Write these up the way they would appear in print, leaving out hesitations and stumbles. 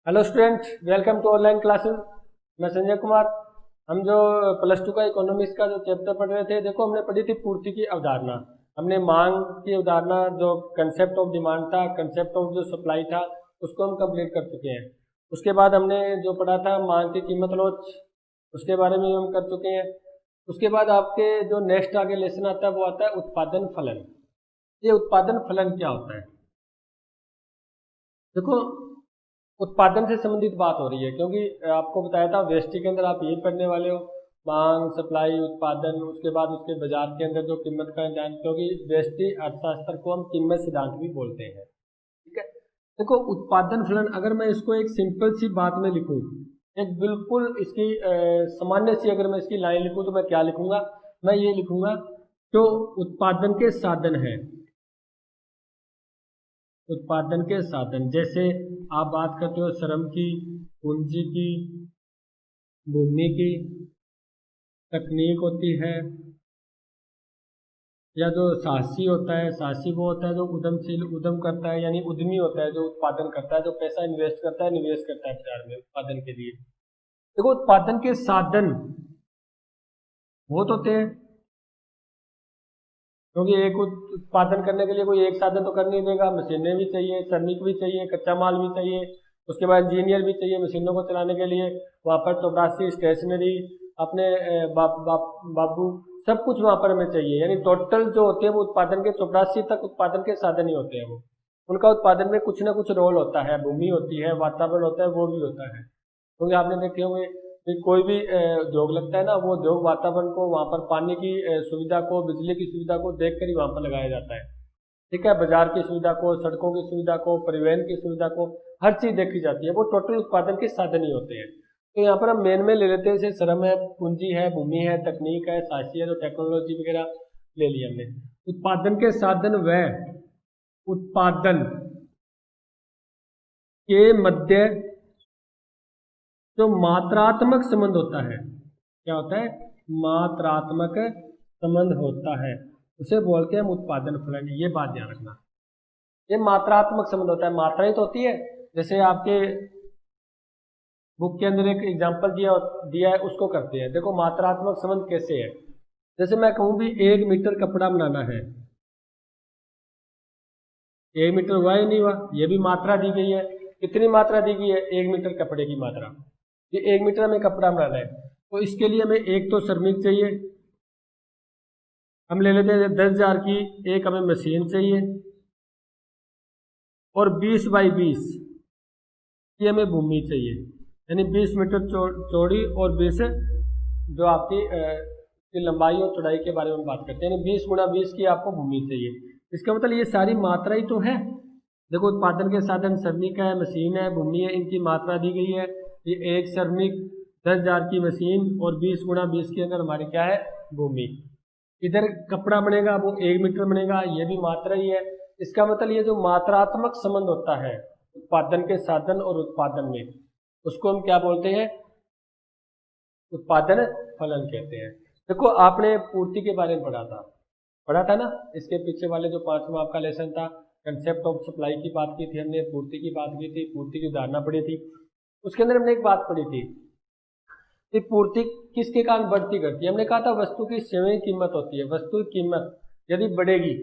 Hello student, welcome to online classes. मैं संजय कुमार। हम जो प्लस टू का इकोनॉमिक्स का जो चैप्टर पढ़ रहे थे, देखो हमने पढ़ी थी पूर्ति की अवधारणा। हमने मांग की अवधारणा, जो कंसेप्ट ऑफ डिमांड था, कंसेप्ट ऑफ जो सप्लाई था, उसको हम कंप्लीट कर चुके हैं। उसके बाद हमने जो पढ़ा था मांग की कीमत लोच, उसके बारे में हम कर चुके हैं। उसके बाद आपके जो नेक्स्ट आगे लेसन आता है वो आता है उत्पादन फलन। ये उत्पादन फलन क्या होता है? देखो, उत्पादन से संबंधित बात हो रही है, क्योंकि आपको बताया था वेस्टी के अंदर आप यही पढ़ने वाले हो, मांग, सप्लाई, उत्पादन। उसके बाद उसके बाजार के अंदर जो कीमत का नियंत्रण, क्योंकि वेस्टी अर्थशास्त्र को हम कीमत सिद्धांत भी बोलते हैं। ठीक है। देखो, उत्पादन फलन अगर मैं इसको एक सिंपल सी बात में लिखूं, एक बिल्कुल इसकी सामान्य सी अगर मैं इसकी लाइन लिखूं, तो मैं क्या लिखूंगा? मैं ये लिखूंगा, जो उत्पादन के साधन है, उत्पादन के साधन जैसे आप बात करते हो श्रम की, पूंजी की, भूमि की, तकनीक होती है, या जो साहसी होता है, साहसी वो होता है जो उद्यमशील, उद्यम करता है, यानी उद्यमी होता है जो उत्पादन करता है, जो पैसा इन्वेस्ट करता है, निवेश करता है बाजार में उत्पादन के लिए। देखो, उत्पादन के साधन वो तो होते हैं, क्योंकि एक उत्पादन करने के लिए कोई एक साधन तो कर नहीं देगा। मशीनें भी चाहिए, श्रमिक भी चाहिए, कच्चा माल भी चाहिए, उसके बाद इंजीनियर भी चाहिए मशीनों को चलाने के लिए। वहाँ पर चौरासी स्टेशनरी, अपने बाबू, सब कुछ वहाँ पर हमें चाहिए। यानी टोटल जो होते हैं वो उत्पादन के 84 तक उत्पादन के साधन ही होते हैं। वो उनका उत्पादन में कुछ ना कुछ रोल होता है, भूमि होती है, वातावरण होता है, वो भी होता है। क्योंकि आपने देखे होंगे कि कोई भी उद्योग लगता है ना, वो उद्योग वातावरण को, वहाँ पर पानी की सुविधा को, बिजली की सुविधा को देख कर ही वहाँ पर लगाया जाता है। ठीक है। बाजार की सुविधा को, सड़कों की सुविधा को, परिवहन की सुविधा को, हर चीज देखी जाती है। वो टोटल उत्पादन के साधन ही होते हैं। तो यहाँ पर हम मेन में ले लेते हैं, जैसे श्रम है, पूंजी है, भूमि है, तकनीक है, साहसी है, जो टेक्नोलॉजी वगैरह ले लिया हमने। उत्पादन के साधन वह उत्पादन के मध्य जो मात्रात्मक संबंध होता है, क्या होता है? मात्रात्मक संबंध होता है, उसे बोलते हैं हम उत्पादन फलन। ये बात ध्यान रखना, ये मात्रात्मक संबंध होता है। मात्रा ही तो होती है। जैसे आपके बुक के अंदर एक एग्जांपल दिया दिया है, उसको करते हैं। देखो, मात्रात्मक संबंध कैसे है। जैसे मैं कहूं भी 1 मीटर कपड़ा बनाना है, 1 मीटर हुआ ही नहीं हुआ, ये भी मात्रा दी गई है। कितनी मात्रा दी गई है? 1 मीटर कपड़े की मात्रा। ये 1 मीटर में कपड़ा बनाना है, तो इसके लिए हमें एक तो श्रमिक चाहिए, हम ले लेते हैं 10,000 की। एक हमें मशीन चाहिए, और 20 बाई 20 की हमें भूमि चाहिए। यानी 20 मीटर चौड़ी और 20 जो आपकी की लंबाई और चौड़ाई के बारे में बात करते हैं, यानी 20 × 20 की आपको भूमि चाहिए। इसका मतलब ये सारी मात्रा ही तो है। देखो, उत्पादन के साधन श्रमिक है, मशीन है, भूमि है, इनकी मात्रा दी गई है। ये एक श्रमिक, 10,000 की मशीन, और 20 × 20 के अंदर हमारी क्या है? भूमि। इधर कपड़ा बनेगा, वो 1 मीटर बनेगा, ये भी मात्रा ही है। इसका मतलब ये जो मात्रात्मक संबंध होता है उत्पादन के साधन और उत्पादन में, उसको हम क्या बोलते हैं? उत्पादन फलन कहते हैं। देखो, आपने पूर्ति के बारे में पढ़ा था ना। इसके पीछे वाले जो 5वां आपका लेसन था, कंसेप्ट ऑफ सप्लाई की बात की थी हमने, पूर्ति की बात की थी, पूर्ति की उदाहरणा पढ़ी थी। उसके अंदर हमने एक बात पढ़ी थी कि पूर्ति किसके कारण बढ़ती घटती है। हमने कहा था वस्तु की सेवा कीमत होती है। वस्तु की कीमत यदि बढ़ेगी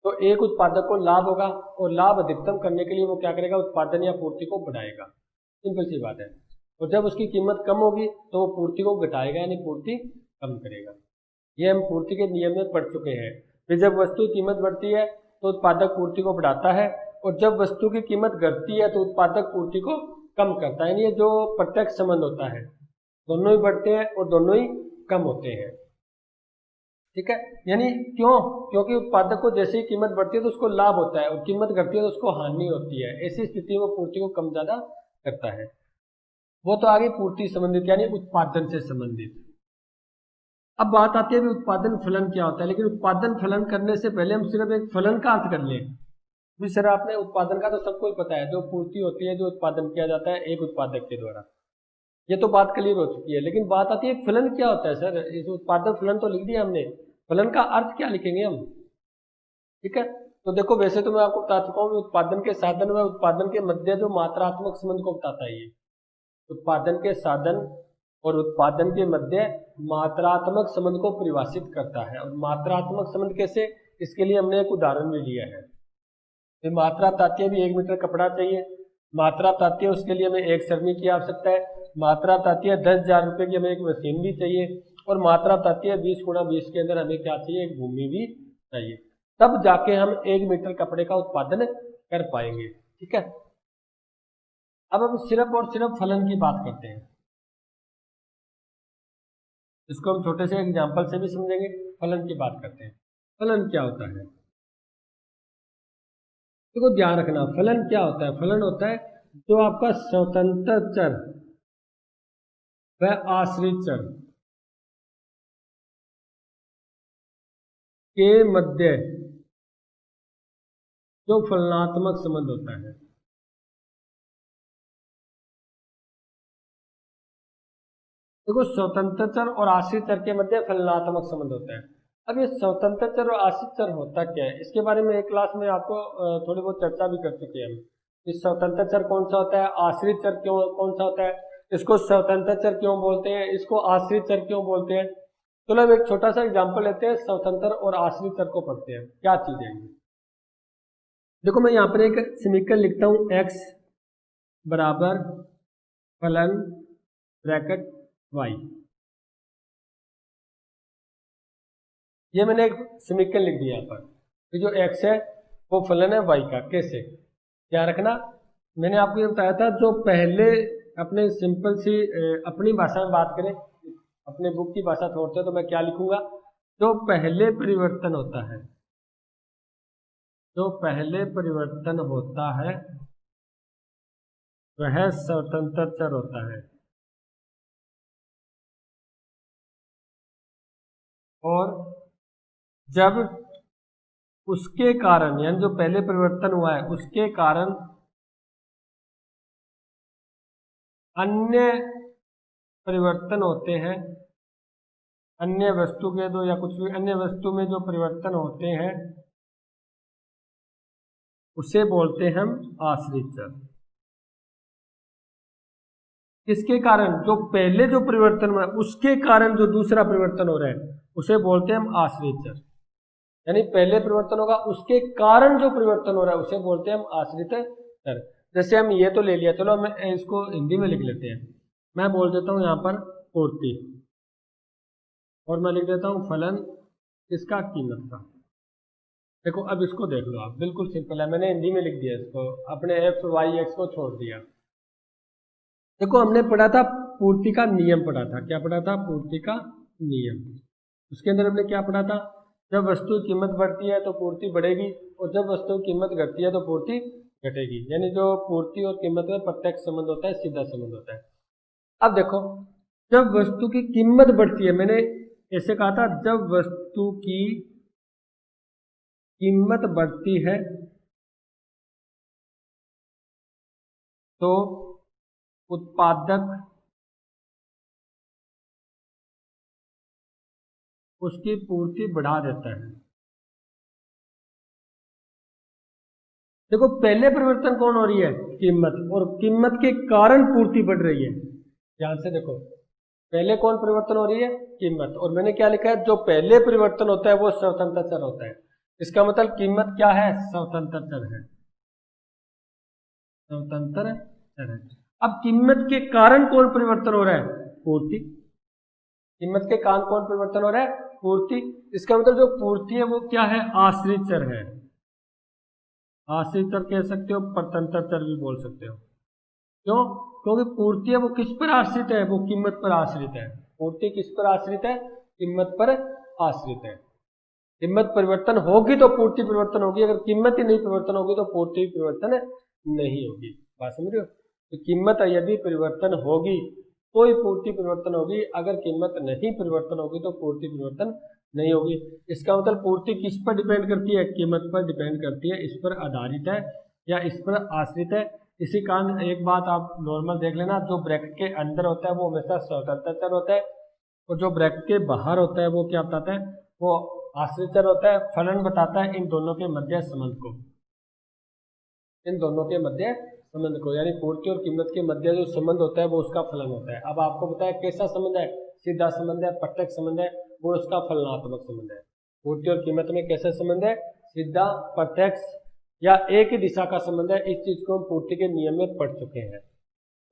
तो एक उत्पादक को लाभ होगा, और लाभ अधिकतम करने के लिए वो क्या करेगा? उत्पादन या पूर्ति को बढ़ाएगा। सिंपल सी बात है। और जब उसकी कीमत कम होगी तो वो पूर्ति को घटाएगा, यानी पूर्ति कम करेगा। ये हम पूर्ति के नियम में पढ़ चुके हैं। फिर जब वस्तु की कीमत बढ़ती है तो उत्पादक पूर्ति को बढ़ाता है, और जब वस्तु की कीमत घटती है तो उत्पादक पूर्ति को कम करता है। यानी ये जो प्रत्यक्ष संबंध होता है, दोनों ही बढ़ते हैं और दोनों ही कम होते हैं। ठीक है। यानी क्यों? क्योंकि उत्पादक को जैसे ही कीमत बढ़ती है तो उसको लाभ होता है, और कीमत घटती है तो उसको हानि होती है। ऐसी स्थिति में पूर्ति को कम ज्यादा करता है। वो तो आगे पूर्ति संबंधित, यानी उत्पादन से संबंधित। अब बात आती है भी उत्पादन फलन क्या होता है। लेकिन उत्पादन फलन करने से पहले हम सिर्फ एक फलन का अर्थ कर लें। भी सर, आपने उत्पादन का तो सबको ही पता है, जो पूर्ति होती है, जो उत्पादन किया जाता है एक उत्पादक के द्वारा, ये तो बात क्लियर हो चुकी है। लेकिन बात आती है फलन क्या होता है। सर, इस उत्पादन फलन तो लिख दिया हमने, फलन का अर्थ क्या लिखेंगे हम? ठीक है। तो देखो वैसे तो मैं आपको बता चुका हूँ उत्पादन के साधन व उत्पादन के मध्य जो मात्रात्मक संबंध को बताता है ये उत्पादन के साधन और उत्पादन के मध्य मात्रात्मक संबंध को परिभाषित करता है। और मात्रात्मक संबंध कैसे, इसके लिए हमने एक उदाहरण भी लिया है। तो मात्रा बताती है भी 1 मीटर कपड़ा चाहिए, मात्रा बताती है उसके लिए हमें एक सरनी की आवश्यकता है, मात्रा बताती है 10,000 रुपये की हमें एक मशीन भी चाहिए, और मात्रा बताती है 20 × 20 के अंदर हमें क्या चाहिए, एक भूमि भी चाहिए। तब जाके हम 1 मीटर कपड़े का उत्पादन कर पाएंगे। ठीक है, अब हम सिर्फ और सिर्फ फलन की बात करते हैं। इसको हम छोटे से एग्जाम्पल से भी समझेंगे। फलन की बात करते हैं। फलन क्या होता है, देखो ध्यान रखना, फलन क्या होता है। फलन होता है जो आपका स्वतंत्र चर व आश्रित चर के मध्य जो फलनात्मक संबंध होता है। देखो स्वतंत्र चर और आश्रित चर के मध्य फलनात्मक संबंध होता है। अब ये स्वतंत्र चर और आश्रित चर होता क्या है, इसके बारे में एक क्लास में आपको थोड़ी बहुत चर्चा भी कर चुके हैं हम। इस स्वतंत्र चर कौन सा होता है, आश्रित चर क्यों कौन सा होता है, इसको स्वतंत्र चर क्यों बोलते हैं, इसको आश्रित चर क्यों बोलते हैं। चलो अब एक छोटा सा एग्जाम्पल लेते हैं, स्वतंत्र और आश्रित चर को पढ़ते हैं। क्या चीज है ये, देखो मैं यहाँ पर एक समीकरण लिखता हूँ, x बराबर फलन ब्रैकेट y। ये मैंने एक समीकरण लिख दिया यहाँ पर कि जो x है वो फलन है y का। कैसे, ध्यान रखना, मैंने आपको ये बताया था, जो पहले अपने सिंपल सी अपनी भाषा में बात करें, अपने बुक की भाषा छोड़ते तो मैं क्या लिखूंगा, जो पहले परिवर्तन होता है, जो पहले परिवर्तन होता है वह स्वतंत्र चर होता है, और जब उसके कारण यानी जो पहले परिवर्तन हुआ है उसके कारण अन्य परिवर्तन होते हैं, अन्य वस्तु के दो या कुछ भी अन्य वस्तु में जो परिवर्तन होते हैं उसे बोलते हैं हम आश्रित चर। किसके कारण, जो पहले जो परिवर्तन हुआ है उसके कारण जो दूसरा परिवर्तन हो रहा है उसे बोलते हैं हम आश्रित चर। यानी पहले परिवर्तन होगा उसके कारण जो परिवर्तन हो रहा है उसे बोलते हैं हम आश्रित चर। जैसे हम ये तो ले लिया, चलो हम इसको हिंदी में लिख लेते हैं। मैं बोल देता हूं यहाँ पर पूर्ति, और मैं लिख देता हूं फलन इसका कीमत का। देखो अब इसको देख लो आप, बिल्कुल सिंपल है, मैंने हिंदी में लिख दिया इसको, अपने एफ वाई एक्स को छोड़ दिया। देखो हमने पढ़ा था पूर्ति का नियम, पढ़ा था, क्या पढ़ा था, पूर्ति का नियम। उसके अंदर हमने क्या पढ़ा था, जब वस्तु की कीमत बढ़ती है तो पूर्ति बढ़ेगी, और जब वस्तु की कीमत घटती है तो पूर्ति घटेगी। यानी जो पूर्ति और कीमत में प्रत्यक्ष संबंध होता है, सीधा संबंध होता है। अब देखो जब वस्तु की कीमत बढ़ती है, मैंने ऐसे कहा था, जब वस्तु की कीमत बढ़ती है तो उत्पादक उसकी पूर्ति बढ़ा देता है। देखो पहले परिवर्तन कौन हो रही है, कीमत, और कीमत के कारण पूर्ति बढ़ रही है। ध्यान से देखो, पहले कौन परिवर्तन हो रही है, कीमत, और मैंने क्या लिखा है, जो पहले परिवर्तन होता है वो स्वतंत्र चर होता है। इसका मतलब कीमत क्या है, स्वतंत्र चर है, स्वतंत्र चर है। अब कीमत के कारण कौन परिवर्तन हो रहा है, पूर्ति। कीमत के कारण कौन परिवर्तन हो रहा है, पूर्ति। इसका मतलब जो पूर्ति है वो क्या है, आश्रित चर है। आश्रित चर कह सकते हो, परतंत्र चर भी बोल सकते हो। क्यों, क्योंकि पूर्ति है वो किस पर आश्रित है, वो कीमत पर आश्रित है। पूर्ति किस पर आश्रित है, कीमत पर आश्रित है। कीमत परिवर्तन होगी तो पूर्ति परिवर्तन होगी, अगर कीमत ही नहीं परिवर्तन होगी तो पूर्ति परिवर्तन नहीं होगी। बात समझ रहे हो, तो कीमत यदि परिवर्तन होगी तो ही पूर्ति परिवर्तन होगी, अगर कीमत नहीं परिवर्तन होगी तो पूर्ति परिवर्तन नहीं होगी। इसका मतलब पूर्ति किस पर डिपेंड करती है, कीमत पर डिपेंड करती है, इस पर आधारित है या इस पर आश्रित है। इसी कारण एक बात आप नॉर्मल देख लेना, जो ब्रैकेट के अंदर होता है वो हमेशा स्वतंत्र चर होता है, और जो ब्रैकेट के बाहर होता है वो क्या बताता है, वो आश्रित चर होता है, फलन बताता है इन दोनों के मध्य संबंध को, इन दोनों के मध्य संबंध को, यानी पूर्ति और कीमत के मध्य जो संबंध होता है वो उसका फलन होता है। अब आपको पता है कैसा संबंध है, सीधा संबंध है, प्रत्यक्ष संबंध है, वो उसका फलनात्मक संबंध है। पूर्ति और कीमत में कैसा संबंध है, सीधा, प्रत्यक्ष या एक ही दिशा का संबंध है। इस चीज को हम पूर्ति के नियम में पढ़ चुके हैं,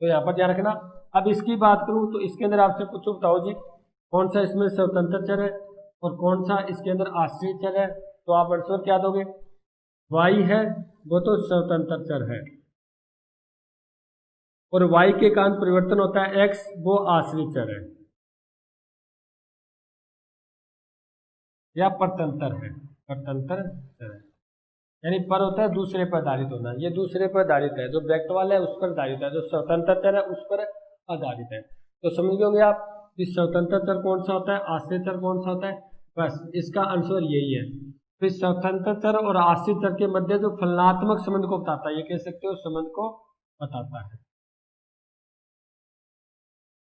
तो यहाँ पर ध्यान रखना। अब इसकी बात करूं तो इसके अंदर आपसे पूछो, बताओ जी कौन सा इसमें स्वतंत्र चर है और कौन सा इसके अंदर आश्रित चर है, तो आप आंसर क्या दोगे, y है वो तो स्वतंत्र चर है और y के कारण परिवर्तन होता है x, वो आश्रित चर है या परतंत्र है, परतंत्र चर है। यानी पर होता है दूसरे पर आधारित होना, ये दूसरे पर आधारित है, जो व्यक्त वाला है उस पर आधारित है, जो स्वतंत्र चर है उस पर आधारित है। तो समझ गए होंगे आप कि स्वतंत्र चर कौन सा होता है, आश्रित चर कौन सा होता है, बस इसका आंसर यही है। फिर स्वतंत्र चर और आश्रित चर के मध्य जो फलनात्मक संबंध को बताता है, ये कह सकते हो संबंध को बताता है।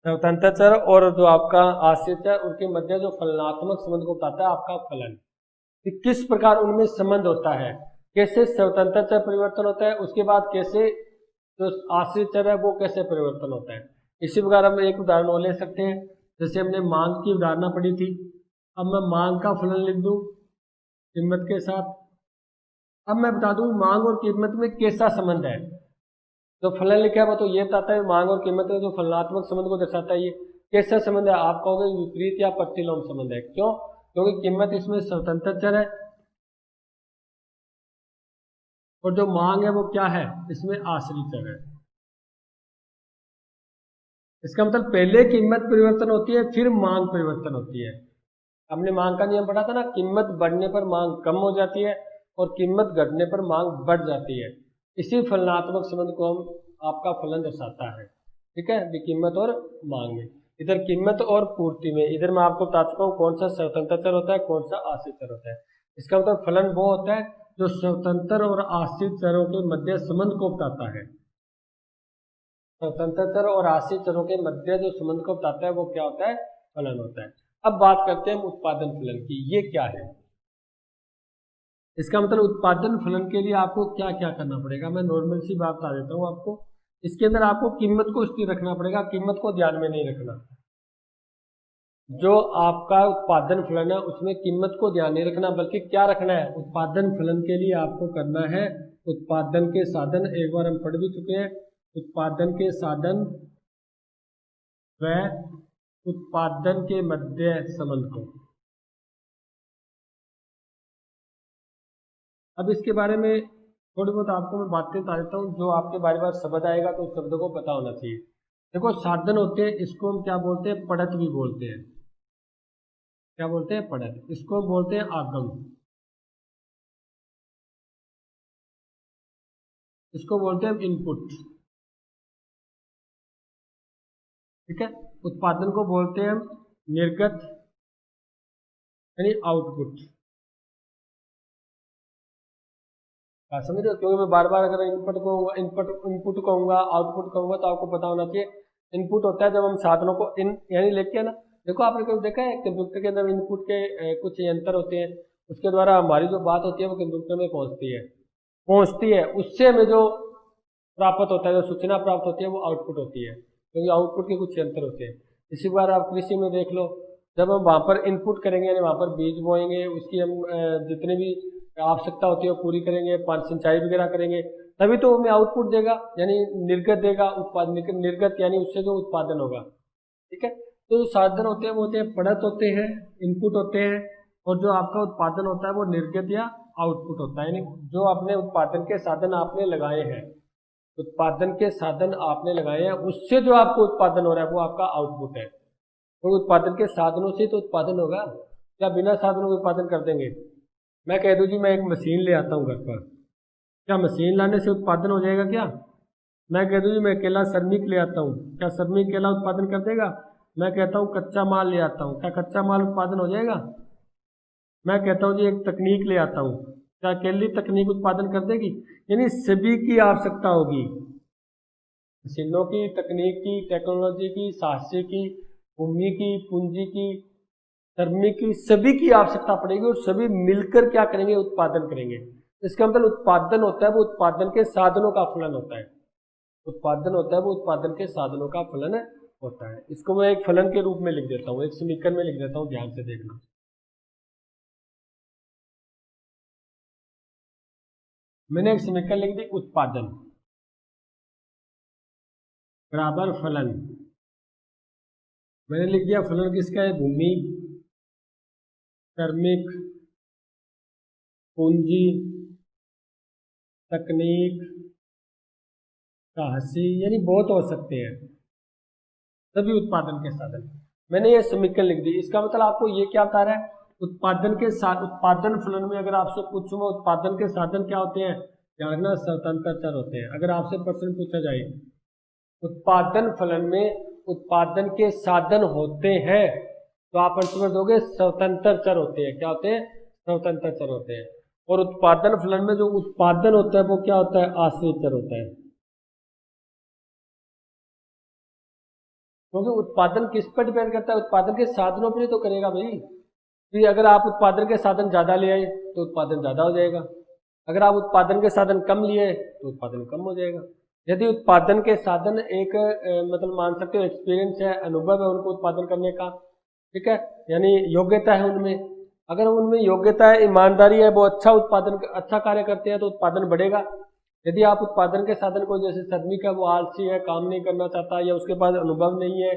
स्वतंत्र चर और जो आपका आश्रित चर उनके मध्य जो फलनात्मक संबंध को बताता है आपका फलन, कि किस प्रकार उनमें संबंध होता है, कैसे स्वतंत्र चर परिवर्तन होता है, उसके बाद कैसे जो आश्रित चर है वो कैसे परिवर्तन होता है। इसी प्रकार हम एक उदाहरण और ले सकते हैं, जैसे हमने मांग की उदाहरणा पढ़ी थी। अब मैं मांग का फलन लिख दूं कीमत के साथ। अब मैं बता दूं मांग और कीमत में कैसा संबंध है, जो फलन लिखा है वो तो ये बताता है मांग और कीमत में जो फलनात्मक संबंध को दर्शाता है ये कैसा संबंध है, आप कहोगे विपरीत या प्रतिलोम संबंध है। क्यों, क्योंकि कीमत इसमें स्वतंत्र चर है और जो मांग है वो क्या है, इसमें आश्रित चर है। इसका मतलब पहले कीमत परिवर्तन होती है फिर मांग परिवर्तन होती है। हमने मांग का नियम पढ़ा था ना, कीमत बढ़ने पर मांग कम हो जाती है और कीमत घटने पर मांग बढ़ जाती है। इसी फलनात्मक संबंध को हम आपका फलन दर्शाता है, ठीक है, कीमत और मांग में। इधर कीमत और पूर्ति में इधर मैं आपको बता चुका हूँ कौन सा स्वतंत्र चर होता है कौन सा आश्रित चर होता है। इसका मतलब फलन वो होता है जो स्वतंत्र और आश्रित चरों के मध्य संबंध को बताता है। स्वतंत्र चर और आश्रित चरों के मध्य जो संबंध को बताता है वो क्या होता है, फलन होता है। अब बात करते हैं उत्पादन फलन की, ये क्या है। इसका मतलब उत्पादन फलन के लिए आपको क्या क्या करना पड़ेगा, मैं नॉर्मल सी बात बता देता हूँ आपको। इसके अंदर आपको कीमत को स्थिर रखना पड़ेगा, कीमत को ध्यान में नहीं रखना। जो आपका उत्पादन फलन है उसमें कीमत को ध्यान नहीं रखना, बल्कि क्या रखना है, उत्पादन फलन के लिए आपको करना है उत्पादन के साधन, एक बार हम पढ़ भी चुके हैं, उत्पादन के साधन व उत्पादन के मध्य संबंध को। अब इसके बारे में थोड़ी बहुत आपको मैं बातें बता देता हूँ, जो आपके बार बार शब्द आएगा तो उस शब्द को पता होना चाहिए। देखो साधन होते हैं, इसको हम क्या बोलते हैं, पढ़त भी बोलते हैं। क्या बोलते हैं, पढ़त। इसको बोलते हैं आगम, इसको बोलते हैं इनपुट, ठीक है। उत्पादन को बोलते हैं निर्गत यानी आउटपुट। समझ रहे हो, क्योंकि मैं बार बार अगर इनपुट कहूंगा आउटपुट कहूंगा तो आपको पता होना चाहिए। इनपुट होता है जब हम साधनों को इन यानी लेके है ना, देखो आपने कभी देखा है कंप्यूटर के अंदर इनपुट के कुछ यंत्र होते हैं, उसके द्वारा हमारी जो बात होती है वो कंप्यूटर में पहुंचती है, उससे हमें जो प्राप्त होता है, जो सूचना प्राप्त होती है वो आउटपुट होती है, क्योंकि आउटपुट के कुछ यंत्र होते हैं। इसी बार आप कृषि में देख लो, जब हम वहाँ पर इनपुट करेंगे यानी वहाँ पर बीज बोएंगे, उसकी हम जितनी भी आवश्यकता होती है वो पूरी करेंगे, पानी सिंचाई वगैरह करेंगे, तभी तो हमें आउटपुट देगा यानी निर्गत देगा, उत्पादन निर्गत यानी उससे जो उत्पादन होगा, ठीक है। तो जो साधन होते हैं वो होते हैं पढ़त होते हैं, इनपुट होते हैं, और जो आपका उत्पादन होता है वो निर्गत या आउटपुट होता है, यानी जो अपने उत्पादन के साधन आपने लगाए हैं, उत्पादन के साधन आपने लगाए हैं उससे जो आपको उत्पादन हो रहा है वो आपका आउटपुट है। तो उत्पादन के साधनों से तो उत्पादन होगा, क्या बिना साधनों के उत्पादन कर देंगे। मैं कह दूं जी मैं एक मशीन ले आता हूँ घर पर, क्या मशीन लाने से उत्पादन हो जाएगा क्या। मैं कह दूं जी मैं अकेला श्रमिक ले आता हूँ, क्या श्रमिक अकेला उत्पादन कर देगा। मैं कहता हूँ कच्चा माल ले आता हूँ, क्या कच्चा माल उत्पादन हो जाएगा। मैं कहता हूँ जी एक तकनीक ले आता हूँ, क्या अकेली तकनीक उत्पादन कर देगी। यानी सभी की आवश्यकता होगी, मशीनों की, तकनीक की, टेक्नोलॉजी की, साहस्य की, भूमि की, पूंजी की, श्रमिक की सभी की आवश्यकता पड़ेगी और सभी मिलकर क्या करेंगे, उत्पादन करेंगे। इसका मतलब उत्पादन होता है वो उत्पादन के साधनों का फलन होता है। उत्पादन होता है वो उत्पादन के साधनों का फलन होता है। इसको मैं एक फलन के रूप में लिख देता हूँ, एक समीकरण में लिख देता हूँ, ध्यान से देखना। मैंने एक समीकरण लिख दी, उत्पादन बराबर फलन। मैंने लिख दिया फलन किसका है, भूमि, श्रमिक, पूंजी, तकनीक, साहसी, यानी बहुत हो सकते हैं सभी उत्पादन के साधन। मैंने ये समीकरण लिख दी। इसका मतलब आपको ये क्या बता रहा है, उत्पादन के साथ उत्पादन फलन में अगर आपसे पूछूंगा उत्पादन के साधन क्या होते हैं, जानना स्वतंत्र चर होते हैं। अगर आपसे प्रश्न पूछा जाए उत्पादन फलन में उत्पादन के साधन होते हैं तो आप आंसर दोगे स्वतंत्र चर होते हैं। क्या होते हैं, स्वतंत्र चर होते हैं। और उत्पादन फलन में जो उत्पादन होता है वो क्या होता है, आश्रित चर होता है। क्योंकि उत्पादन किस पर डिपेंड करता है, उत्पादन के साधनों पर ही तो करेगा भाई। तो अगर आप उत्पादन के साधन ज्यादा ले आए तो उत्पादन ज्यादा हो जाएगा, अगर आप उत्पादन के साधन कम लिए तो उत्पादन कम हो जाएगा। यदि उत्पादन के साधन एक मतलब मान सकते हो एक्सपीरियंस है, अनुभव है उनको उत्पादन करने का, ठीक है, यानी योग्यता है उनमें, अगर उनमें योग्यता है, ईमानदारी है, वो अच्छा उत्पादन अच्छा कार्य करते हैं तो उत्पादन बढ़ेगा। यदि आप उत्पादन के साधन को, जैसे श्रमिक है वो आलसी है, काम नहीं करना चाहता या उसके पास अनुभव नहीं है,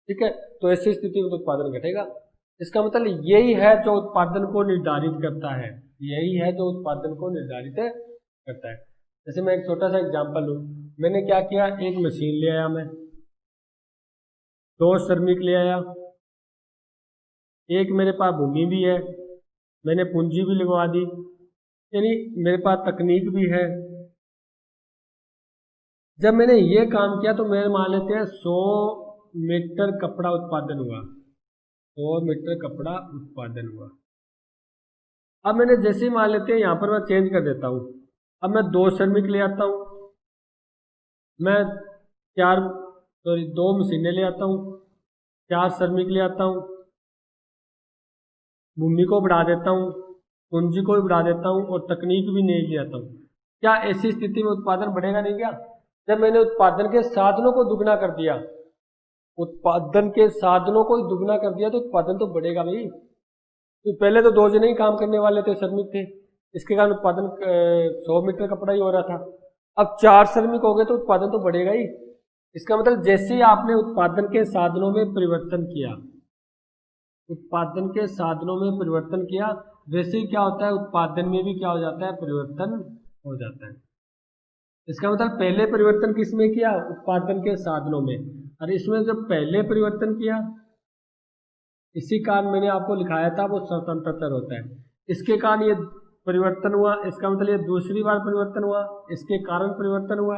ठीक है, तो ऐसी स्थिति में तो उत्पादन घटेगा। इसका मतलब यही है जो उत्पादन को निर्धारित करता है, यही है जो उत्पादन को निर्धारित करता है। जैसे मैं एक छोटा सा एग्जांपल लूं, मैंने क्या किया, एक मशीन ले आया, मैं 2 श्रमिक ले आया, एक मेरे पास भूमि भी है, मैंने पूंजी भी लगवा दी, यानी मेरे पास तकनीक भी है। जब मैंने ये काम किया तो मेरे मान लेते हैं 100 मीटर कपड़ा उत्पादन हुआ, 100 मीटर कपड़ा उत्पादन हुआ। अब मैंने जैसे ही मान लेते हैं यहाँ पर मैं चेंज कर देता हूँ, अब मैं 2 श्रमिक ले आता हूँ, मैं 2 मशीनें ले आता हूँ, 4 श्रमिक ले आता हूँ, भूमि को बढ़ा देता हूँ, पूंजी को भी बढ़ा देता हूँ और तकनीक भी नहीं ले आता हूँ। क्या ऐसी स्थिति में उत्पादन बढ़ेगा नहीं क्या? जब मैंने उत्पादन के साधनों को दुगना कर दिया, उत्पादन के साधनों को दुगना कर दिया तो उत्पादन तो बढ़ेगा भाई। तो पहले तो 2 जने ही काम करने वाले थे, श्रमिक थे, इसके कारण उत्पादन 100 मीटर कपड़ा ही हो रहा था। अब 4 श्रमिक हो गए तो उत्पादन तो बढ़ेगा ही। इसका मतलब जैसे ही आपने उत्पादन के साधनों में परिवर्तन किया, उत्पादन के साधनों में परिवर्तन किया, वैसे ही क्या होता है, उत्पादन में भी क्या हो जाता है, परिवर्तन हो जाता है। इसका मतलब पहले परिवर्तन किसमें किया, उत्पादन के साधनों में, और इसमें जब पहले परिवर्तन किया, इसी कारण मैंने आपको लिखाया था वो स्वतंत्र चर होता है। इसके कारण ये परिवर्तन हुआ, इसका मतलब ये दूसरी बार परिवर्तन हुआ, इसके कारण परिवर्तन हुआ,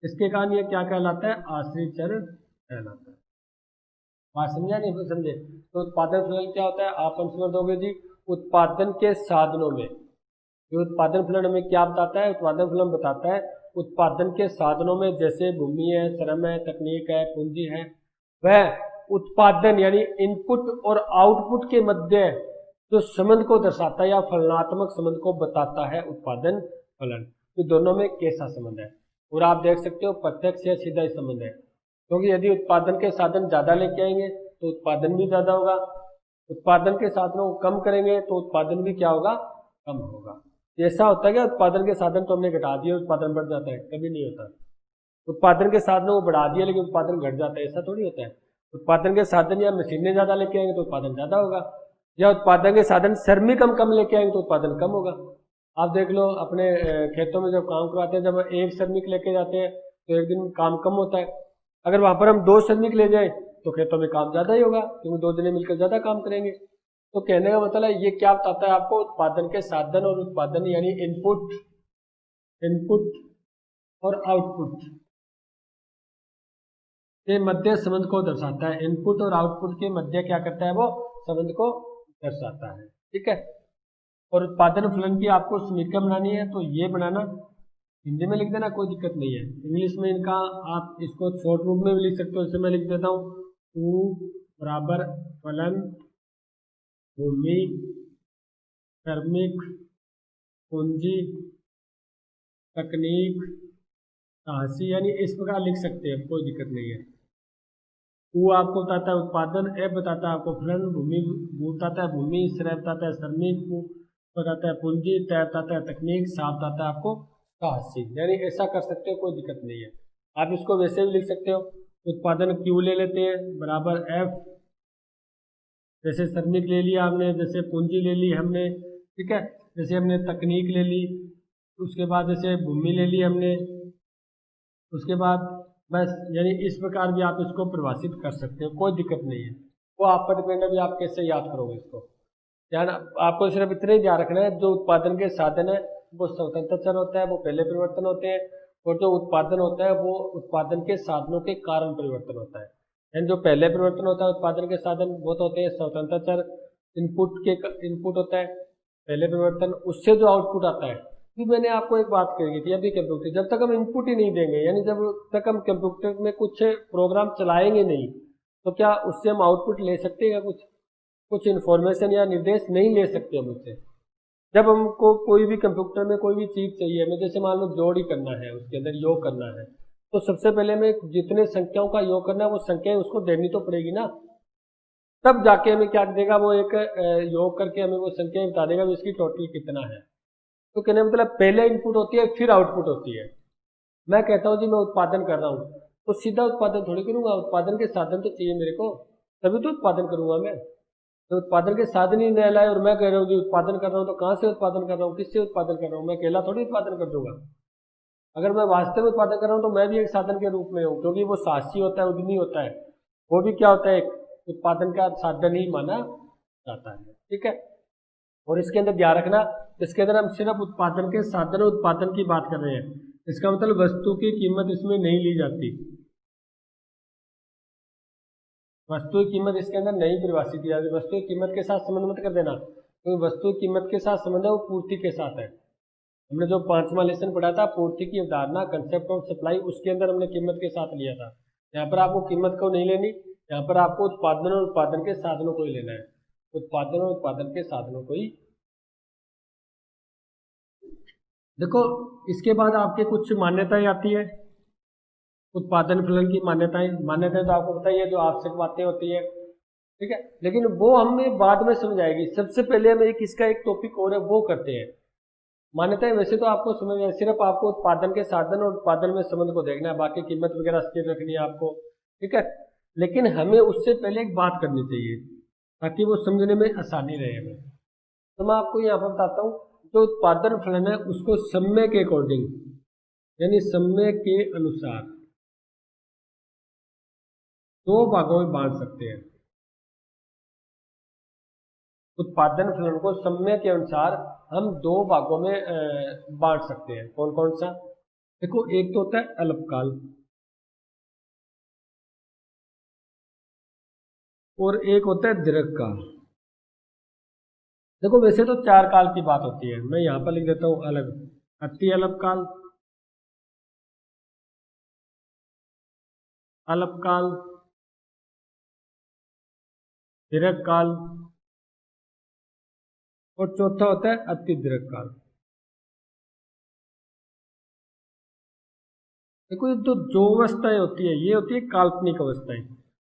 इसके कारण ये क्या कहलाता है, आश्रित चर कहलाता है। बात समझा नहीं, फिर समझे? तो उत्पादन फलन क्या होता है, आप आंसर दोगे जी, उत्पादन के साधनों में। ये उत्पादन फलन हमें क्या बताता है, उत्पादन फलन बताता है उत्पादन के साधनों में, जैसे भूमि है, श्रम है, तकनीक है, पूंजी है, वह उत्पादन यानी इनपुट और आउटपुट के मध्य जो संबंध को दर्शाता है या फलनात्मक संबंध को बताता है उत्पादन फलन। तो दोनों में कैसा संबंध है, और आप देख सकते हो प्रत्यक्ष या सीधा ही संबंध है, क्योंकि यदि उत्पादन के साधन ज्यादा लेके आएंगे तो उत्पादन भी ज्यादा होगा, उत्पादन के साधनों को कम करेंगे तो उत्पादन भी क्या होगा, कम होगा। ऐसा होता है कि उत्पादन के साधन तो हमने घटा दिए, उत्पादन बढ़ जाता है, कभी नहीं होता। उत्पादन के साधनों को बढ़ा दिया लेकिन उत्पादन घट जाता है, ऐसा थोड़ी होता है। उत्पादन के साधन या मशीनें ज्यादा लेके आएंगे तो उत्पादन ज्यादा होगा, या उत्पादन के साधन श्रमिक हम कम लेके आएंगे तो उत्पादन कम होगा। आप देख लो अपने खेतों में जब काम करवाते हैं, जब एक श्रमिक लेके जाते हैं तो एक दिन काम कम होता है, अगर वहां पर हम 2 श्रमिक ले जाए तो खेतों में काम ज्यादा ही होगा, क्योंकि 2 जने मिलकर ज्यादा काम करेंगे। तो कहने का मतलब ये क्या बताता है आपको, उत्पादन के साधन और उत्पादन यानी इनपुट और आउटपुट के मध्य संबंध को दर्शाता है। इनपुट और आउटपुट के मध्य क्या करता है, वो संबंध को दर्शाता है, ठीक है। और उत्पादन फलन की आपको समीकरण बनानी है तो ये बनाना, हिंदी में लिख देना, कोई दिक्कत नहीं है। इंग्लिश में इनका आप इसको शॉर्ट रूप में भी लिख सकते हो, जैसे मैं लिख देता हूँ, U बराबर फलन भूमि, श्रमिक, पूंजी, तकनीक, साहसी, यानी इस प्रकार लिख सकते हैं, कोई दिक्कत नहीं है। वो आपको बताता है उत्पादन, एफ बताता है आपको फलन, भूमि, भू बताता है भूमि, श्रय बताता है श्रमिक, पू बताता है पूंजी, तय बताता है तकनीक, सा बताता है आपको साहसी। यानी ऐसा कर सकते हो, कोई दिक्कत नहीं है। आप इसको वैसे भी लिख सकते हो, उत्पादन क्यू ले लेते हैं बराबर एफ, जैसे श्रमिक ले लिया हमने, जैसे पूंजी ले ली हमने, ठीक है, जैसे हमने तकनीक ले ली, उसके बाद जैसे भूमि ले ली हमने, उसके बाद बस, यानी इस प्रकार भी आप इसको परिभाषित कर सकते हो, कोई दिक्कत नहीं है। वो आप पर डिपेंड है भी आप कैसे याद करोगे इसको। ध्यान आपको सिर्फ इतना ही ध्यान रखना है, जो उत्पादन के साधन है वो स्वतंत्र चर होता है, वो पहले परिवर्तन होते हैं, और जो उत्पादन होता है वो उत्पादन के साधनों के कारण परिवर्तन होता है। यानी जो पहले परिवर्तन होता है उत्पादन के साधन वो तो होते हैं स्वतंत्र चर, इनपुट होता है पहले परिवर्तन, उससे जो आउटपुट आता है। फिर मैंने आपको एक बात कही थी अभी, कंप्यूटर जब तक हम इनपुट ही नहीं देंगे, यानी जब तक हम कंप्यूटर में कुछ प्रोग्राम चलाएंगे नहीं, तो क्या उससे हम आउटपुट ले सकते हैं? कुछ इन्फॉर्मेशन या निर्देश नहीं ले सकते हम उससे। जब हमको कोई भी कंप्यूटर में कोई भी चीज चाहिए, हमें जैसे मान लो जोड़ ही करना है, उसके अंदर योग करना है, तो सबसे पहले हमें जितने संख्याओं का योग करना है वो संख्याएं उसको देनी तो पड़ेगी ना, तब जाके हमें क्या देगा वो, एक योग करके हमें वो संख्या बता देगा भी इसकी टोटल कितना है। तो कहने मतलब पहले इनपुट होती है फिर आउटपुट होती है। मैं कहता हूँ जी मैं उत्पादन कर रहा हूँ, तो सीधा उत्पादन थोड़ी करूंगा, उत्पादन के साधन तो चाहिए मेरे को, तभी तो उत्पादन करूंगा मैं। तो उत्पादन के साधन ही नहीं लाए और मैं कह रहा हूँ कि उत्पादन कर रहा हूँ, तो कहाँ से उत्पादन कर रहा हूँ, किससे उत्पादन कर रहा हूँ? मैं अकेला थोड़ी उत्पादन कर दूंगा। अगर मैं वास्तव में उत्पादन कर रहा हूँ तो मैं भी एक साधन के रूप में हूँ, क्योंकि वो साहसी होता है, उद्यमी होता है, वो भी क्या होता है, एक उत्पादन का साधन ही माना जाता है, ठीक है। और इसके अंदर ध्यान रखना, इसके अंदर हम सिर्फ उत्पादन के साधन और उत्पादन की बात कर रहे हैं, इसका मतलब वस्तु की कीमत इसमें नहीं ली जाती, वस्तु की कीमत इसके अंदर नहीं परिभाषित की जाती। वस्तु की कीमत के साथ संबंध मत कर देना, क्योंकि वस्तु की कीमत के साथ संबंध है वो पूर्ति के साथ है। हमने जो 5वां लेसन पढ़ा था पूर्ति की अवधारणा, कंसेप्ट ऑफ सप्लाई, उसके अंदर हमने कीमत के साथ लिया था। यहाँ पर आपको कीमत को नहीं लेनी, यहाँ पर आपको उत्पादन और उत्पादन के साधनों को ही लेना है, उत्पादन और उत्पादन के साधनों को ही। देखो इसके बाद आपके कुछ मान्यताएं आती है, उत्पादन फलन की मान्यताएं तो आपको पता ही है, जो आवश्यक बातें होती है, ठीक है, लेकिन वो हमें बाद में समझ आएगी। सबसे पहले हम इसका एक टॉपिक और है वो करते हैं। मान्यताएं वैसे तो आपको समझ आए, सिर्फ आपको उत्पादन के साधन और उत्पादन में संबंध को देखना है, बाकी कीमत वगैरह स्थिर रखनी है आपको, ठीक है। लेकिन हमें उससे पहले एक बात करनी चाहिए ताकि वो समझने में आसानी रहे हमें। तो मैं आपको यहाँ पर बताता हूँ, जो उत्पादन फलन है उसको समय के अकॉर्डिंग, यानी समय के अनुसार दो भागों में बांट सकते हैं। उत्पादन फलन को समय के अनुसार हम दो भागों में बांट सकते हैं। कौन कौन सा? देखो एक तो होता है अल्पकाल और एक होता है दीर्घकाल। देखो वैसे तो 4 काल की बात होती है, मैं यहाँ पर लिख देता हूँ अलग, अति अल्पकाल, अल्पकाल, दीर्घकाल और चौथा होता है अति दीर्घकाल। देखो ये तो जो अवस्थाएं होती है ये होती है काल्पनिक अवस्थाएं,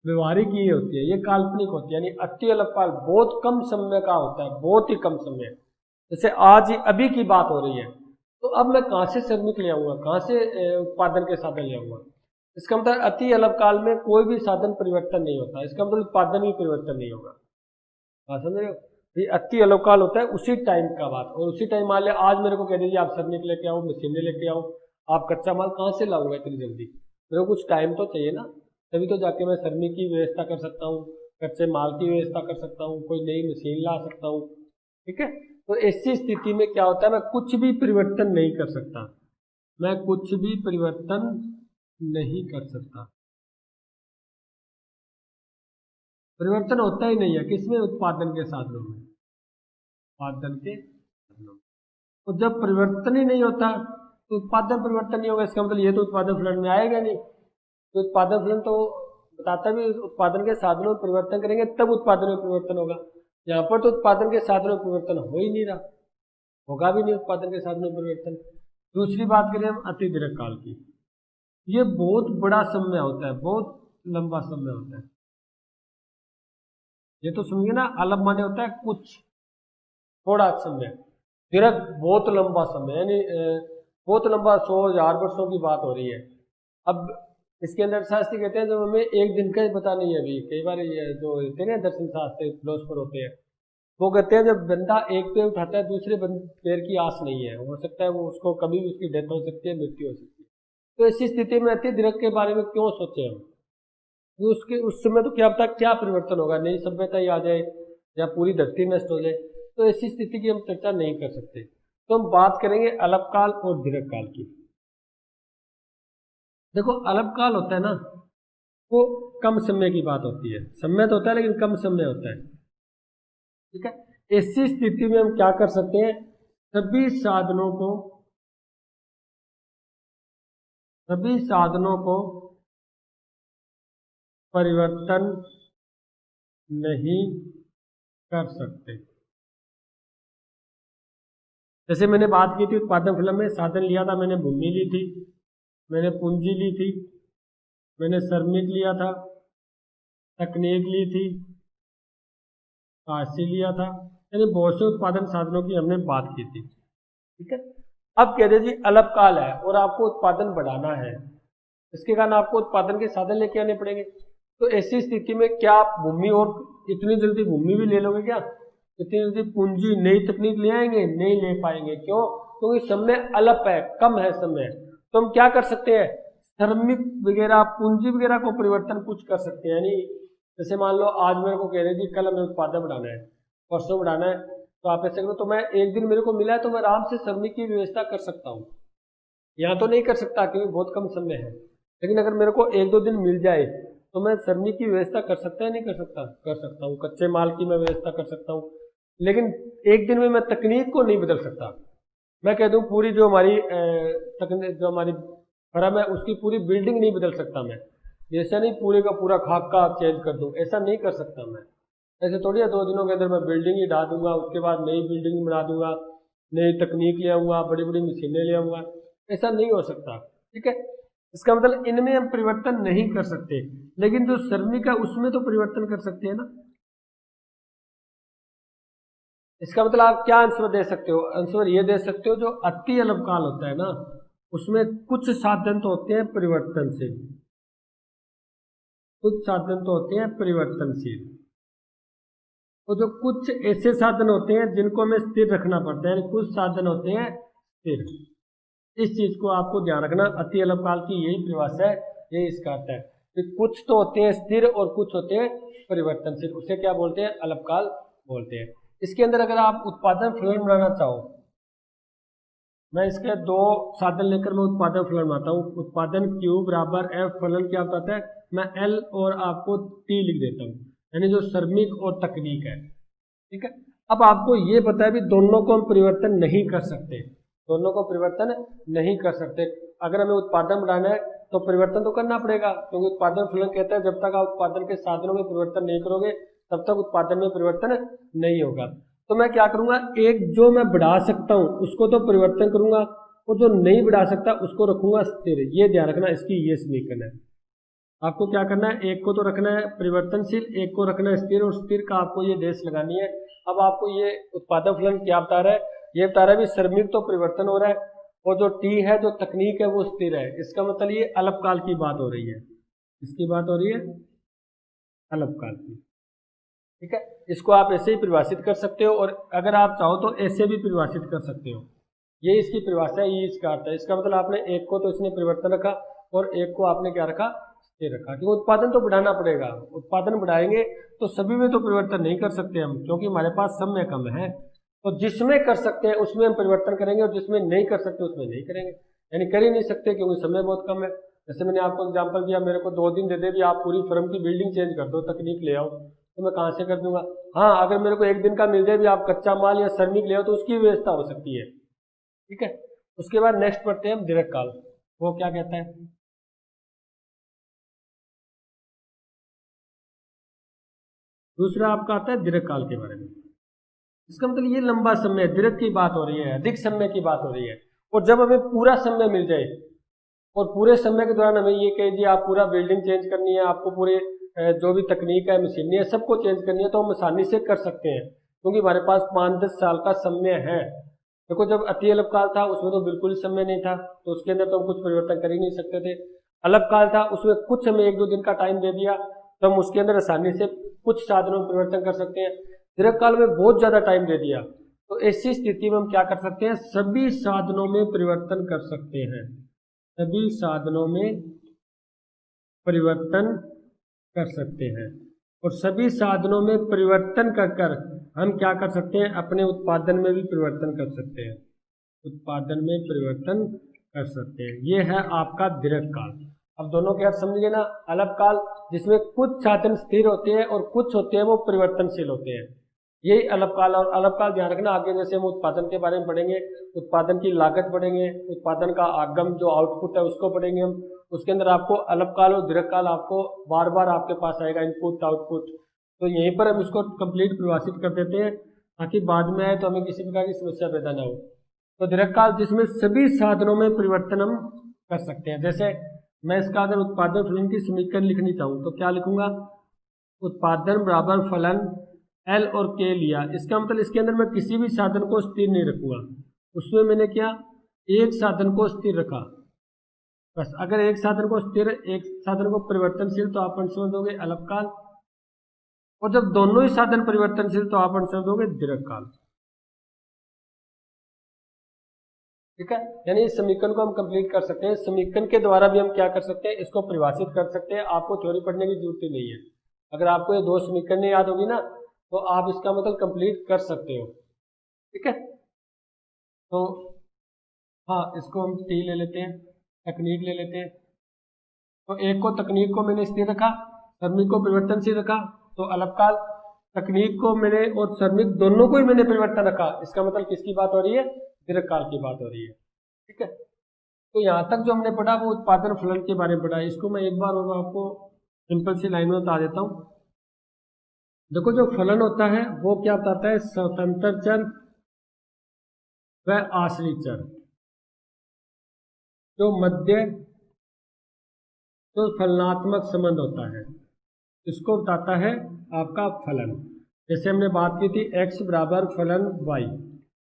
व्यवहारिक ये होती है, ये काल्पनिक होती है, यानी अति अल्पकाल बहुत कम समय का होता है, बहुत ही कम समय। जैसे आज ही अभी की बात हो रही है, तो अब मैं कहाँ से श्रमिक ले आऊंगा, कहाँ से उत्पादन के साधन ले आऊंगा? इसका मतलब अति अल्पकाल में कोई भी साधन परिवर्तन नहीं होता, इसका मतलब उत्पादन ही परिवर्तन नहीं होगा। हाँ समझ रहे हो? ये अति अल्पकाल होता है उसी टाइम का बात, और उसी टाइम मान लिया आज मेरे को कह दीजिए आप श्रमिक लेके आओ, मशीनें लेके आओ, आप कच्चा माल कहाँ से लाऊंगा इतनी जल्दी? मेरे को कुछ टाइम तो चाहिए ना, तभी तो जाके मैं श्रमिक की व्यवस्था कर सकता हूँ, कच्चे माल की व्यवस्था कर सकता हूँ, कोई नई मशीन ला सकता हूँ, ठीक है। तो ऐसी स्थिति में क्या होता है, मैं कुछ भी परिवर्तन नहीं कर सकता, मैं कुछ भी परिवर्तन नहीं कर सकता, परिवर्तन होता ही नहीं है किसमें? उत्पादन के साधनों में, उत्पादन के साधनों में। तो जब परिवर्तन ही नहीं होता तो उत्पादन परिवर्तन नहीं होगा, इसका मतलब ये तो उत्पादन फलन में आएगा नहीं। तो उत्पादन फलन तो बताता भी उत्पादन के साधनों में परिवर्तन करेंगे तब उत्पादन में परिवर्तन होगा। यहाँ पर तो उत्पादन के साधनों में परिवर्तन हो ही नहीं रहा, होगा भी नहीं उत्पादन के साधनों में परिवर्तन। दूसरी बात करें हम अति दीर्घ काल की, ये बहुत बड़ा समय होता है, बहुत लंबा समय होता है। ये तो समझिए ना, अल्प माने होता है कुछ, थोड़ा समय, दीर्घ बहुत लंबा समय, यानी बहुत लंबा, 100,000 वर्षों की बात हो रही है। अब इसके अंदर शास्त्री कहते हैं जो हमें एक दिन का ही पता नहीं है। अभी कई बार ये जो होते हैं ना दर्शन शास्त्री फिलोसफर होते हैं, वो कहते हैं जब बंदा एक पैर उठाता है दूसरे पैर की आस नहीं है, हो सकता है वो उसको कभी भी उसकी डेथ हो सकती है, मृत्यु हो सकती है। तो ऐसी स्थिति में अति दीर्घ के बारे में क्यों सोचे हम, कि उसके उस समय तो क्या पता क्या परिवर्तन होगा, नई सभ्यता ही आ जाए या पूरी धरती नष्ट हो जाए। तो ऐसी स्थिति की हम चर्चा नहीं कर सकते। तो हम बात करेंगे अल्पकाल और दीर्घकाल की। देखो अल्पकाल होता है ना, वो कम समय की बात होती है, समय तो होता है लेकिन कम समय होता है, ठीक है। ऐसी स्थिति में हम क्या कर सकते हैं, सभी साधनों को परिवर्तन नहीं कर सकते। जैसे मैंने बात की थी उत्पादन फिल्म में, साधन लिया था मैंने, भूमि ली थी, मैंने पूंजी ली थी, मैंने श्रमिक लिया था, तकनीक ली थी, काशी लिया था, यानी बहुत से उत्पादन साधनों की हमने बात की थी, ठीक है। अब कहते जी अल्पकाल है और आपको उत्पादन बढ़ाना है, इसके कारण आपको उत्पादन के साधन लेके आने पड़ेंगे। तो ऐसी स्थिति में क्या आप भूमि और इतनी जल्दी भूमि भी ले लोगे क्या, इतनी जल्दी पूंजी नई तकनीक ले आएंगे, नहीं ले पाएंगे। क्यों? क्योंकि समय अल्प है, कम है समय। तो हम क्या कर सकते हैं, श्रमिक वगैरह पूंजी वगैरह को परिवर्तन कुछ कर सकते हैं। यानी जैसे मान लो आज मेरे को कह रहे जी कल हमें उत्पादन बढ़ाना है, परसों बढ़ाना है, तो आप ऐसे करो, तो मैं एक दिन मेरे को मिला है तो मैं आराम से श्रमिक की व्यवस्था कर सकता हूँ। यहाँ तो नहीं कर सकता क्योंकि बहुत कम समय है, लेकिन अगर मेरे को एक दो दिन मिल जाए तो मैं श्रमिक की व्यवस्था कर सकता है, नहीं कर सकता, कर सकता हूँ। कच्चे माल की मैं व्यवस्था कर सकता हूँ, लेकिन एक दिन में मैं तकनीक को नहीं बदल सकता। मैं कह दूं पूरी जो हमारी तकनीक, जो हमारी फर्म है उसकी पूरी बिल्डिंग नहीं बदल सकता मैं, ऐसा नहीं पूरे का पूरा खाका चेंज कर दूं, ऐसा नहीं कर सकता मैं। ऐसे थोड़ी है 2 दिनों के अंदर मैं बिल्डिंग ही ढा दूंगा, उसके बाद नई बिल्डिंग बना दूंगा, नई तकनीक ले आऊंगा, बड़ी बड़ी मशीनें ले आऊंगा, ऐसा नहीं हो सकता, ठीक है। इसका मतलब इनमें हम परिवर्तन नहीं कर सकते, लेकिन जो श्रमिक है उसमें तो परिवर्तन कर सकते हैं ना। इसका मतलब आप क्या आंसर दे सकते हो, आंसर ये दे सकते हो जो अति अल्पकाल होता है ना, उसमें कुछ साधन तो होते हैं परिवर्तनशील, कुछ साधन तो होते हैं परिवर्तनशील, और जो कुछ ऐसे साधन होते हैं जिनको हमें स्थिर रखना पड़ता है, कुछ साधन होते हैं स्थिर। इस चीज को आपको ध्यान रखना, अति अल्पकाल की यही परिभाषा है, यही इसका अर्थ है कि कुछ तो होते हैं स्थिर और कुछ होते हैं परिवर्तनशील, उसे क्या बोलते हैं, अल्पकाल बोलते हैं। इसके अंदर अगर आप उत्पादन फलन बनाना चाहो, मैं इसके दो साधन लेकर मैं उत्पादन फलन बनाता हूँ। उत्पादन क्यू बराबर एफ, फलन क्या बताता है, मैं एल और आपको टी लिख देता हूँ, यानी जो श्रमिक और तकनीक है, ठीक है। अब आपको ये पता है भी दोनों को हम परिवर्तन नहीं कर सकते, दोनों को परिवर्तन नहीं कर सकते। अगर हमें उत्पादन बढ़ाना है तो परिवर्तन तो करना पड़ेगा, क्योंकि उत्पादन फलन कहता है जब तक आप उत्पादन के साधनों में परिवर्तन नहीं करोगे तब तक उत्पादन में परिवर्तन नहीं होगा। तो मैं क्या करूंगा, एक जो मैं बढ़ा सकता हूं उसको तो परिवर्तन करूंगा, और जो नहीं बढ़ा सकता उसको रखूंगा स्थिर। ये ध्यान रखना, इसकी ये समीकरण है। आपको क्या करना है, एक को तो रखना है परिवर्तनशील, एक को रखना है स्थिर, और स्थिर का आपको ये डेश लगानी है। अब आपको ये उत्पादन फलन क्या बता रहा है, ये बता रहा है भी श्रमिक तो परिवर्तन हो रहा है और जो टी है, जो तकनीक है, वो स्थिर है। इसका मतलब ये अल्पकाल की बात हो रही है, इसकी बात हो रही है अल्पकाल की, ठीक है। इसको आप ऐसे ही परिभाषित कर सकते हो, और अगर आप चाहो तो ऐसे भी परिभाषित कर सकते हो। ये इसकी परिभाषा है, ये इसका अर्थ है। इसका मतलब आपने एक को तो इसने परिवर्तन रखा और एक को आपने क्या रखा, स्थिर रखा, क्योंकि उत्पादन तो बढ़ाना पड़ेगा। उत्पादन बढ़ाएंगे तो सभी में तो परिवर्तन नहीं कर सकते हम, क्योंकि हमारे पास समय कम है। तो जिसमें कर सकते हैं उसमें हम परिवर्तन करेंगे, और जिसमें नहीं कर सकते उसमें नहीं करेंगे, यानी कर ही नहीं सकते क्योंकि समय बहुत कम है। जैसे मैंने आपको एग्जाम्पल दिया, मेरे को 2 दिन दे दे भी आप पूरी फर्म की बिल्डिंग चेंज कर दो, तकनीक ले आओ, तो मैं कहाँ से कर दूंगा। हाँ, अगर मेरे को एक दिन का मिल जाए भी आप कच्चा माल या श्रमिक ले आओ तो उसकी व्यवस्था हो सकती है, ठीक है। उसके बाद नेक्स्ट पढ़ते हैं हम दीर्घकाल, वो क्या कहता है। दूसरा आपका आता है दीर्घकाल के बारे में। इसका मतलब ये लंबा समय, दीर्घ की बात हो रही है, अधिक समय की बात हो रही है। और जब हमें पूरा समय मिल जाए और पूरे समय के दौरान हमें ये कहे जी आप पूरा बिल्डिंग चेंज करनी है, आपको पूरे जो भी तकनीक है, मशीनरी है, सबको चेंज करनी है, तो हम आसानी से कर सकते हैं क्योंकि हमारे पास 5-10 साल का समय है। देखो जब अति अल्पकाल था उसमें तो बिल्कुल समय नहीं था, तो उसके अंदर तो हम कुछ परिवर्तन कर ही नहीं सकते थे। अल्पकाल था उसमें कुछ हमें 1-2 दिन का टाइम दे दिया तो हम उसके अंदर आसानी से कुछ साधनों में परिवर्तन कर सकते हैं। दीर्घकाल में बहुत ज्यादा टाइम दे दिया तो ऐसी स्थिति में हम क्या कर सकते हैं, सभी साधनों में परिवर्तन कर सकते हैं, सभी साधनों में परिवर्तन कर सकते हैं। और सभी साधनों में परिवर्तन कर हम क्या कर सकते हैं, अपने उत्पादन में भी परिवर्तन कर सकते हैं, उत्पादन में परिवर्तन कर सकते हैं। ये है आपका दीर्घकाल। अब दोनों के अर्थ समझिए ना। अल्पकाल जिसमें कुछ साधन स्थिर होते हैं और कुछ होते हैं वो परिवर्तनशील होते हैं, यही अल्पकाल। और अल्पकाल ध्यान रखना, आगे जैसे हम उत्पादन के बारे में पढ़ेंगे, उत्पादन की लागत पढ़ेंगे, उत्पादन का आगम जो आउटपुट है उसको पढ़ेंगे हम। उसके अंदर आपको अल्पकाल और दीर्घकाल आपको बार बार आपके पास आएगा, इनपुट आउटपुट। तो यहीं पर हम इसको कंप्लीट परिभाषित कर देते हैं ताकि बाद में आए तो हमें किसी प्रकार की समस्या पैदा ना हो। तो दीर्घकाल जिसमें सभी साधनों में परिवर्तन हम कर सकते हैं। जैसे मैं इसका अगर उत्पादन फलन की समीकरण लिखनी चाहूँ तो क्या लिखूंगा, उत्पादन बराबर फलन एल और के लिया। इसका मतलब इसके अंदर मैं किसी भी साधन को स्थिर नहीं रखूंगा, उसमें मैंने क्या एक साधन को स्थिर रखा बस। अगर एक साधन को स्थिर, एक साधन को परिवर्तनशील तो आप समझ दोगे अल्पकाल, और जब दोनों ही साधन परिवर्तनशील तो आप समझ दोगे दीर्घकाल। ठीक है, यानी इस समीकरण को हम कंप्लीट कर सकते हैं। समीकरण के द्वारा भी हम क्या कर सकते हैं, इसको परिभाषित कर सकते हैं। आपको थ्योरी पढ़ने की जरूरत ही नहीं है। अगर आपको ये 2 समीकरण याद होगी ना तो आप इसका मतलब कंप्लीट कर सकते हो। ठीक है, तो हाँ इसको हम टी ले लेते हैं, तकनीक ले लेते हैं। तो एक को तकनीक को मैंने स्थिर रखा, श्रमिक को परिवर्तनशील रखा, तो अल्पकाल। तकनीक को मैंने और श्रमिक दोनों को ही मैंने परिवर्तन रखा, इसका मतलब किसकी बात हो रही है, दीर्घकाल की बात हो रही है। ठीक है, तो यहाँ तक जो हमने पढ़ा वो उत्पादन फलन के बारे में पढ़ा। इसको मैं एक बार और आपको सिंपल सी लाइन में बता देता हूँ। देखो जो फलन होता है वो क्या बताता है, स्वतंत्र चर व आश्रित चर जो मध्य जो फलनात्मक संबंध होता है इसको बताता है आपका फलन। जैसे हमने बात की थी x बराबर फलन y,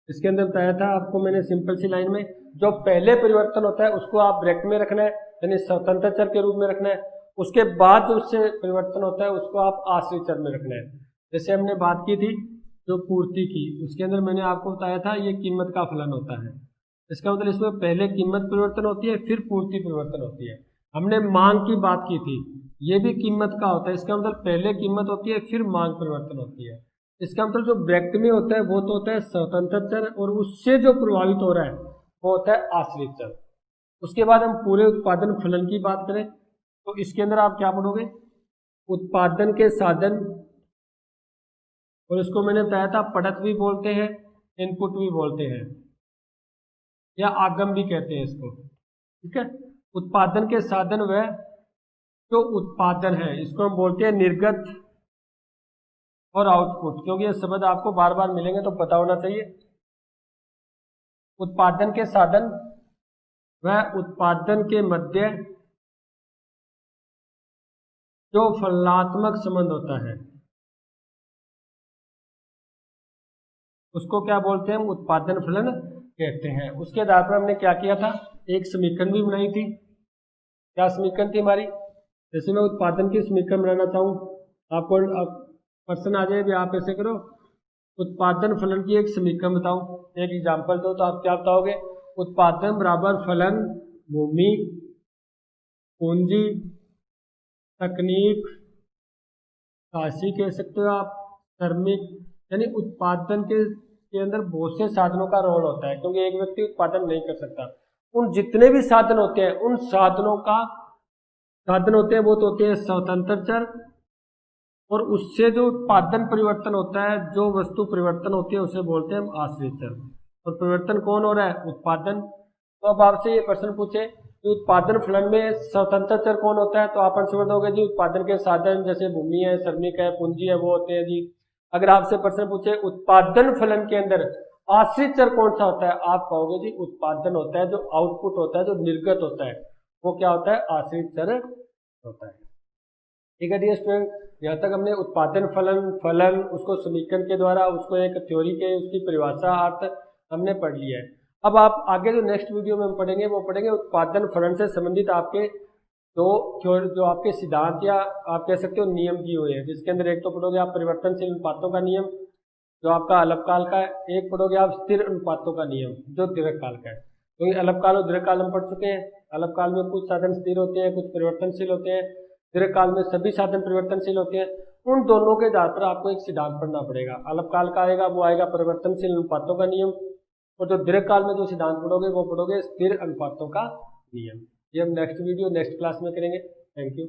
इसके अंदर बताया था आपको मैंने सिंपल सी लाइन में, जो पहले परिवर्तन होता है उसको आप ब्रैकेट में रखना है यानी स्वतंत्र चर के रूप में रखना है। उसके बाद जो उससे परिवर्तन होता है उसको आप आश्रित चर में रखना है। जैसे हमने बात की थी जो पूर्ति की, उसके अंदर मैंने आपको बताया था ये कीमत का फलन होता है। इसका मतलब इसमें पहले कीमत परिवर्तन होती है फिर पूर्ति परिवर्तन होती है। हमने मांग की बात की थी, ये भी कीमत का होता है। इसका मतलब पहले कीमत होती है फिर मांग परिवर्तन होती है। इसका मतलब जो ब्रैकेट में होता है वो तो होता है स्वतंत्र चर और उससे जो प्रभावित हो रहा है वो होता है आश्रित चर। उसके बाद हम पूरे उत्पादन फलन की बात करें तो इसके अंदर आप क्या पढ़ोगे, उत्पादन के साधन, और इसको मैंने बताया था पढ़त भी बोलते हैं, इनपुट भी बोलते हैं या आगम भी कहते हैं इसको। ठीक है, उत्पादन के साधन वह जो उत्पादन है इसको हम बोलते हैं निर्गत और आउटपुट, क्योंकि ये शब्द आपको बार बार मिलेंगे तो पता होना चाहिए। उत्पादन के साधन वह उत्पादन के मध्य जो फलनात्मक संबंध होता है उसको क्या बोलते हैं, हम उत्पादन फलन कहते हैं। उसके आधार पर हमने क्या किया था, एक समीकरण भी बनाई थी। क्या समीकरण थी हमारी, जैसे मैं उत्पादन की समीकरण बनाना चाहूँ, आपको प्रश्न आ जाए भी आप ऐसे करो उत्पादन फलन की एक समीकरण बताओ, एक एग्जाम्पल दो, तो आप क्या बताओगे, उत्पादन बराबर फलन भूमि पूंजी तकनीक राशि कह सकते हो आप, श्रमिक, यानी उत्पादन के अंदर बहुत से साधनों का रोल होता है क्योंकि एक व्यक्ति उत्पादन नहीं कर सकता। उन जितने भी साधन होते हैं उन साधनों का साधन होते हैं वो तो होते हैं स्वतंत्र चर, और उससे जो उत्पादन परिवर्तन होता है, जो वस्तु परिवर्तन होती है उसे बोलते हैं हम आश्रित चर। और परिवर्तन कौन हो रहा है, उत्पादन। तो अब आपसे ये प्रश्न पूछे तो उत्पादन फलन में स्वतंत्र चर कौन होता है? तो आप आंसर दोगे जी उत्पादन के साधन जैसे भूमि है, श्रमिक है, पूंजी है, वो होते हैं जी। अगर आपसे प्रश्न पूछे उत्पादन फलन के अंदर आश्रित चर कौन सा होता है, आप कहोगे जी उत्पादन होता है, जो आउटपुट होता है, जो निर्गत होता है, वो क्या होता है? आश्रित चर होता है। ठीक है डियर स्टूडेंट, यहाँ तक हमने उत्पादन फलन उसको समीकरण के द्वारा, उसको एक थ्योरी के उसकी परिभाषा अर्थ हमने पढ़ लिया है। अब आप आगे जो नेक्स्ट वीडियो में हम पढ़ेंगे वो पढ़ेंगे उत्पादन फलन से संबंधित आपके जो आपके सिद्धांत या आप कह सकते हो नियम दिए हुए हैं, जिसके अंदर एक तो पढ़ोगे आप परिवर्तनशील अनुपातों का नियम जो आपका अल्पकाल का है, एक पढ़ोगे आप स्थिर अनुपातों का नियम जो दीर्घकाल का है। क्योंकि अल्पकाल और दीर्घकाल हम पढ़ चुके हैं। अल्पकाल में कुछ साधन स्थिर होते हैं, कुछ परिवर्तनशील होते हैं, दीर्घकाल में सभी साधन परिवर्तनशील होते हैं। उन दोनों के आधार पर आपको एक सिद्धांत पढ़ना पड़ेगा। अल्पकाल का आएगा वो आएगा परिवर्तनशील अनुपातों का नियम, और जो दीर्घकाल में जो सिद्धांत पढ़ोगे वो पढ़ोगे स्थिर अनुपातों का नियम। ये हम नेक्स्ट वीडियो नेक्स्ट क्लास में करेंगे। Thank you.